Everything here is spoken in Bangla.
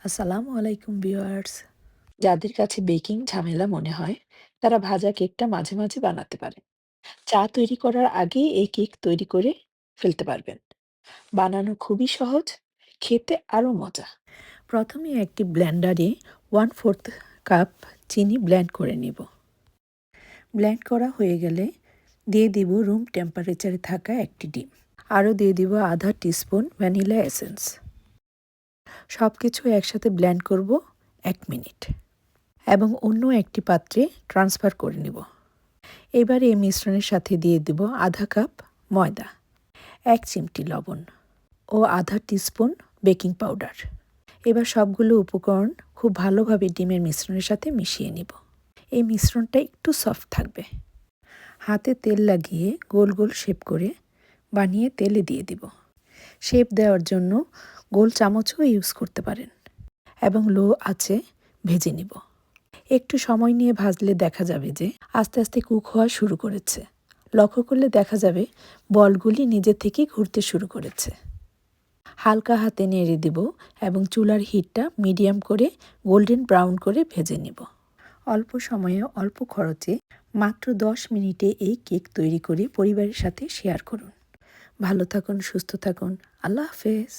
আসসালামু আলাইকুম ভিউয়ার্স। যাদের কাছে বেকিং ঝামেলা মনে হয়, তারা ভাজা কেকটা মাঝে মাঝে বানাতে পারে। চা তৈরি করার আগেই এই কেক তৈরি করে ফেলতে পারবেন। বানানো খুবই সহজ, খেতে আরো মজা। প্রথমে একটি ব্লেন্ডারে 1/4 কাপ চিনি ব্লেন্ড করে নিব। ব্লেন্ড করা হয়ে গেলে দিয়ে দিব রুম টেম্পারেচারে থাকা একটি ডিম। আরও দিয়ে দিব আধা টিস্পুন ভ্যানিলা এসেন্স। সব কিছু একসাথে ব্লেন্ড করব 1 মিনিট এবং অন্য একটি পাত্রে ট্রান্সফার করে নেব। এবার এই মিশ্রণের সাথে দিয়ে দেব আধা কাপ ময়দা, 1 চিমটি লবণ ও আধা টিস্পুন বেকিং পাউডার। এবার সবগুলো উপকরণ খুব ভালোভাবে ডিমের মিশ্রণের সাথে মিশিয়ে নিব। এই মিশ্রণটা একটু সফট থাকবে। হাতে তেল লাগিয়ে গোল গোল শেপ করে বানিয়ে তেলে দিয়ে দিব। শেপ দেওয়ার জন্য গোল চামচও ইউজ করতে পারেন এবং লো আঁচে ভেজে নিব। একটু সময় নিয়ে ভাজলে দেখা যাবে যে আস্তে আস্তে কুক হওয়া শুরু করেছে। লক্ষ্য করলে দেখা যাবে বলগুলি নিজে থেকেই ঘুরতে শুরু করেছে। হালকা হাতে নেড়ে দিব এবং চুলার হিটটা মিডিয়াম করে গোল্ডেন ব্রাউন করে ভেজে নিব। অল্প সময়ে অল্প খরচে মাত্র 10 মিনিটে এই কেক তৈরি করে পরিবারের সাথে শেয়ার করুন। ভালো থাকুন, সুস্থ থাকুন। আল্লাহ হাফেজ।